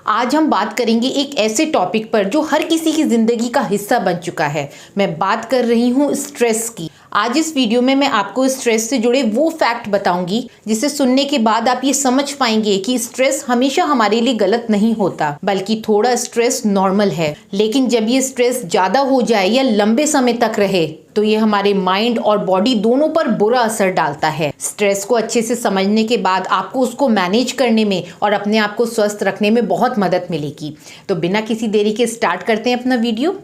आज हम बात करेंगे एक ऐसे टॉपिक पर जो हर किसी की जिंदगी का हिस्सा बन चुका है। मैं बात कर रही हूँ स्ट्रेस की। आज इस वीडियो में मैं आपको स्ट्रेस से जुड़े वो फैक्ट बताऊंगी जिसे सुनने के बाद आप ये समझ पाएंगे कि स्ट्रेस हमेशा हमारे लिए गलत नहीं होता, बल्कि थोड़ा स्ट्रेस नॉर्मल है। लेकिन जब ये स्ट्रेस ज्यादा हो जाए या लंबे समय तक रहे तो ये हमारे माइंड और बॉडी दोनों पर बुरा असर डालता है। स्ट्रेस को अच्छे से समझने के बाद आपको उसको मैनेज करने में और अपने आप को स्वस्थ रखने में बहुत मदद मिलेगी। तो बिना किसी देरी के स्टार्ट करते हैं अपना video.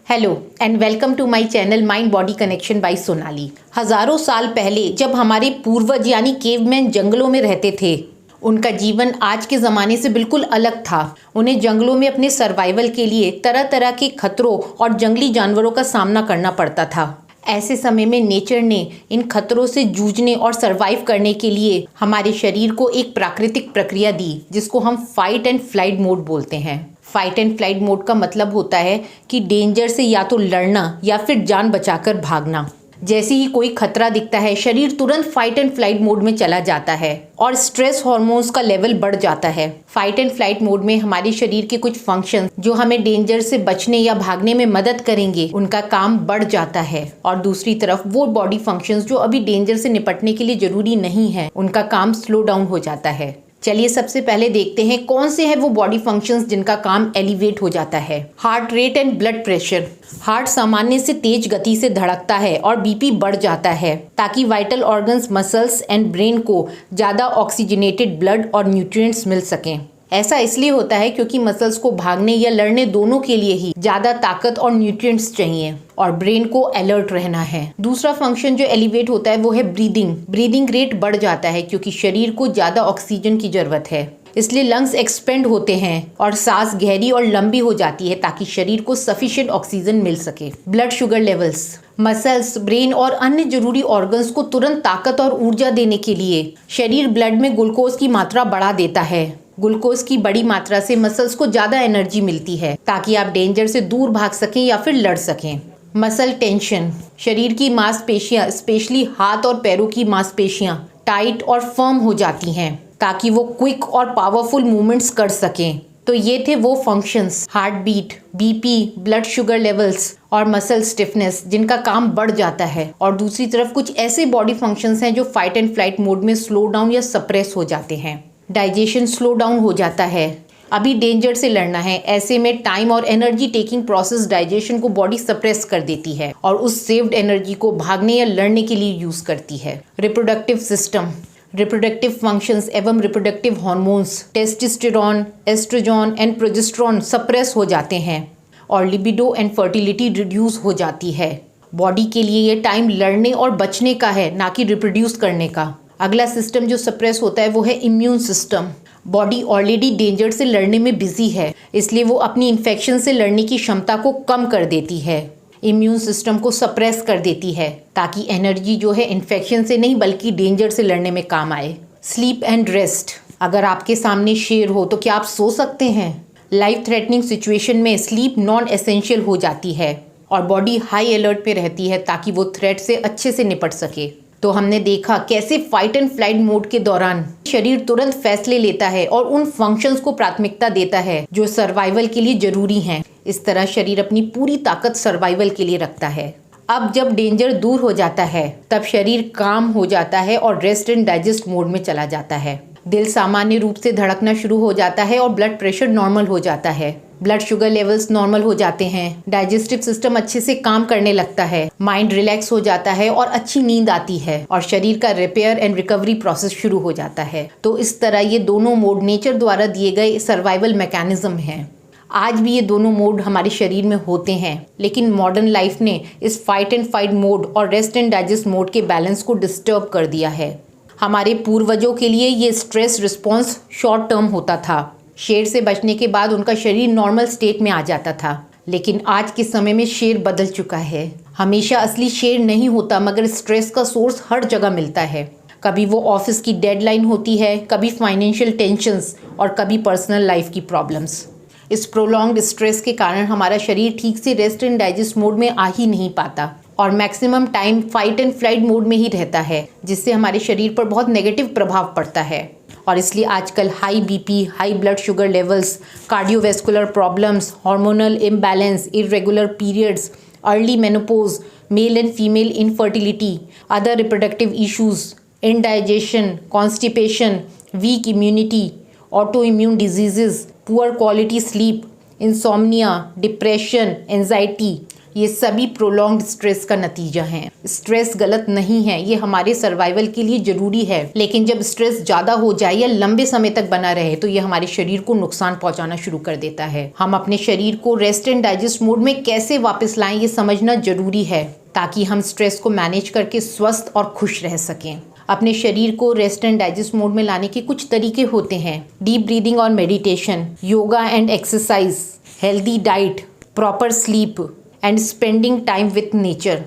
Hello and welcome to my channel mind body connection by Sonali. हजारों साल पहले जब हमारे पूर्वज यानी केवमैन जंगलों में रहते थे, उनका जीवन आज के ज़माने से बिल्कुल अलग था। उन्हें जंगलों में अपने सर्वाइवल के लिए तरह तरह के खतरों और जंगली जानवरों का सामना करना पड़ता था। ऐसे समय में नेचर ने इन खतरों से जूझने और सरवाइव करने के लिए हमारे शरीर को एक प्राकृतिक प्रक्रिया दी, जिसको हम फाइट एंड फ्लाइट मोड बोलते हैं। फाइट एंड फ्लाइट मोड का मतलब होता है कि डेंजर से या तो लड़ना या फिर जान बचाकर भागना। जैसे ही कोई खतरा दिखता है, शरीर तुरंत फाइट एंड फ्लाइट मोड में चला जाता है और स्ट्रेस हार्मोन्स का लेवल बढ़ जाता है। फाइट एंड फ्लाइट मोड में हमारे शरीर के कुछ फंक्शन जो हमें डेंजर से बचने या भागने में मदद करेंगे, उनका काम बढ़ जाता है। और दूसरी तरफ वो बॉडी फंक्शंस जो अभी डेंजर से निपटने के लिए जरूरी नहीं है, उनका काम स्लो डाउन हो जाता है। चलिए सबसे पहले देखते हैं कौन से हैं वो बॉडी फंक्शंस जिनका काम एलिवेट हो जाता है। Heart rate and blood pressure. Heart सामान्य से तेज गति से धड़कता है और बीपी बढ़ जाता है ताकि vital organs, muscles and brain को ज़्यादा ऑक्सीजनेटेड ब्लड और न्यूट्रिएंट्स मिल सकें। ऐसा इसलिए होता है क्योंकि मसल्स को भागने या लड़ने दोनों के लिए ही ज़्यादा ताकत और न्यूट्रिएंट्स चाहिए और ब्रेन को अलर्ट रहना है। दूसरा फंक्शन जो एलिवेट होता है वो है ब्रीदिंग। ब्रीदिंग रेट बढ़ जाता है क्योंकि शरीर को ज़्यादा ऑक्सीजन की जरूरत है, इसलिए लंग्स एक्सपेंड होते हैं और सांस गहरी और लंबी हो जाती है ताकि शरीर को सफिशिएंट ऑक्सीजन मिल सके। Blood sugar levels. Muscles, brain और अन्य जरूरी ऑर्गन्स को तुरंत ताकत और ऊर्जा देने के लिए शरीर ब्लड में ग्लूकोज की मात्रा बढ़ा देता है। ग्लूकोज की बड़ी मात्रा से मसल्स को ज्यादा एनर्जी मिलती है ताकि आप डेंजर से दूर भाग सकें या फिर लड़ सकें। Muscle tension. शरीर की मांसपेशियां, स्पेशली हाथ और पैरों की मांसपेशियां टाइट और फर्म हो जाती हैं ताकि वो क्विक और पावरफुल मूवमेंट्स कर सकें। तो ये थे वो functions, heart beat, BP, blood sugar levels और मसल स्टिफनेस, जिनका काम बढ़ जाता है। और दूसरी तरफ कुछ ऐसे बॉडी फंक्शंस हैं जो फाइट एंड फ्लाइट मोड में स्लो डाउन या सप्रेस हो जाते हैं। डाइजेशन स्लो डाउन हो जाता है। अभी डेंजर से लड़ना है, ऐसे में टाइम और एनर्जी टेकिंग प्रोसेस डाइजेशन को बॉडी सप्रेस कर देती है और उस सेव्ड एनर्जी को भागने या लड़ने के लिए यूज करती है। Reproductive system. रिप्रोडक्टिव फंक्शंस एवं reproductive hormones, testosterone, oestrogen and progesterone suppress हो जाते हैं और लिबिडो एंड फर्टिलिटी रिड्यूस हो जाती है। बॉडी के लिए ये टाइम लड़ने और बचने का है, ना कि रिप्रोड्यूस करने का। अगला सिस्टम जो सप्रेस होता है वो है immune system. Body already danger से लड़ने में बिजी है, इसलिए वो अपनी इन्फेक्शन से लड़ने की क्षमता को कम कर देती है, इम्यून सिस्टम को सप्रेस कर देती है ताकि एनर्जी जो है इन्फेक्शन से नहीं बल्कि डेंजर से लड़ने में काम आए। Sleep and rest. अगर आपके सामने शेर हो तो क्या आप सो सकते हैं? लाइफ थ्रेटनिंग सिचुएशन में स्लीप नॉन एसेंशियल हो जाती है और बॉडी हाई अलर्ट पे रहती है ताकि वो थ्रेट से अच्छे से निपट सके। तो हमने देखा कैसे फाइट एंड फ्लाइट मोड के दौरान शरीर तुरंत फैसले लेता है और उन फंक्शंस को प्राथमिकता देता है जो सर्वाइवल के लिए जरूरी हैं। इस तरह शरीर अपनी पूरी ताकत सर्वाइवल के लिए रखता है। अब जब डेंजर दूर हो जाता है तब शरीर काम हो जाता है और रेस्ट एंड डाइजेस्ट मोड में चला जाता है। दिल सामान्य रूप से धड़कना शुरू हो जाता है और ब्लड प्रेशर नॉर्मल हो जाता है। ब्लड शुगर लेवल्स नॉर्मल हो जाते हैं। डाइजेस्टिव सिस्टम अच्छे से काम करने लगता है। माइंड रिलैक्स हो जाता है और अच्छी नींद आती है और शरीर का रिपेयर एंड रिकवरी प्रोसेस शुरू हो जाता है। तो इस तरह ये दोनों मोड नेचर द्वारा दिए गए सर्वाइवल मैकेनिज्म हैं। आज भी ये दोनों मोड हमारे शरीर में होते हैं, लेकिन मॉडर्न लाइफ ने इस फाइट एंड फाइट मोड और रेस्ट एंड डाइजेस्ट मोड के बैलेंस को डिस्टर्ब कर दिया है। हमारे पूर्वजों के लिए ये स्ट्रेस रिस्पॉन्स शॉर्ट टर्म होता था। शेर से बचने के बाद उनका शरीर नॉर्मल स्टेट में आ जाता था, लेकिन आज के समय में शेर बदल चुका है। हमेशा असली शेर नहीं होता, मगर स्ट्रेस का सोर्स हर जगह मिलता है। कभी वो ऑफिस की डेडलाइन होती है, कभी फाइनेंशियल टेंशन्स और कभी पर्सनल लाइफ की प्रॉब्लम्स। इस प्रोलॉन्ग्ड स्ट्रेस के कारण हमारा शरीर ठीक से रेस्ट एंड डाइजेस्ट मोड में आ ही नहीं पाता और maximum time fight and flight mode में ही रहता है, जिससे हमारे शरीर पर बहुत नेगेटिव प्रभाव पड़ता है। और इसलिए आजकल high BP, high blood sugar levels, cardiovascular problems, hormonal imbalance, irregular periods, early menopause, male and female infertility, other reproductive issues, indigestion, constipation, weak immunity, auto immune diseases, poor quality sleep, insomnia, depression, anxiety, ये सभी prolonged stress का नतीजा है। Stress गलत नहीं है, ये हमारे सर्वाइवल के लिए जरूरी है, लेकिन जब स्ट्रेस ज़्यादा हो जाए या लंबे समय तक बना रहे तो ये हमारे शरीर को नुकसान पहुंचाना शुरू कर देता है। हम अपने शरीर को रेस्ट एंड डाइजेस्ट मोड में कैसे वापस लाएं, ये समझना जरूरी है, ताकि हम स्ट्रेस को मैनेज करके स्वस्थ और खुश रह सकें। अपने शरीर को रेस्ट एंड डाइजेस्ट मोड में लाने के कुछ तरीके होते हैं: डीप ब्रीदिंग और meditation, yoga and exercise, healthy diet, proper sleep and spending time with nature.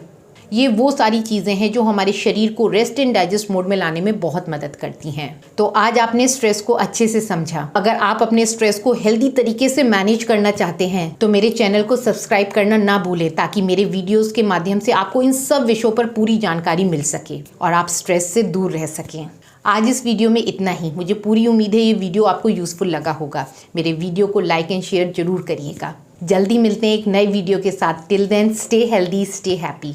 ये वो सारी चीज़ें हैं जो हमारे शरीर को रेस्ट एंड डाइजेस्ट मोड में लाने में बहुत मदद करती हैं। तो आज आपने स्ट्रेस को अच्छे से समझा। अगर आप अपने स्ट्रेस को हेल्दी तरीके से मैनेज करना चाहते हैं तो मेरे चैनल को सब्सक्राइब करना ना भूलें, ताकि मेरे वीडियोस के माध्यम से आपको इन सब विषयों पर पूरी जानकारी मिल सके और आप स्ट्रेस से दूर रह सकें। आज इस वीडियो में इतना ही। मुझे पूरी उम्मीद है ये वीडियो आपको यूज़फुल लगा होगा। मेरे वीडियो को लाइक एंड शेयर जरूर करिएगा। जल्दी मिलते हैं एक नए वीडियो के साथ। Till then stay healthy, stay happy.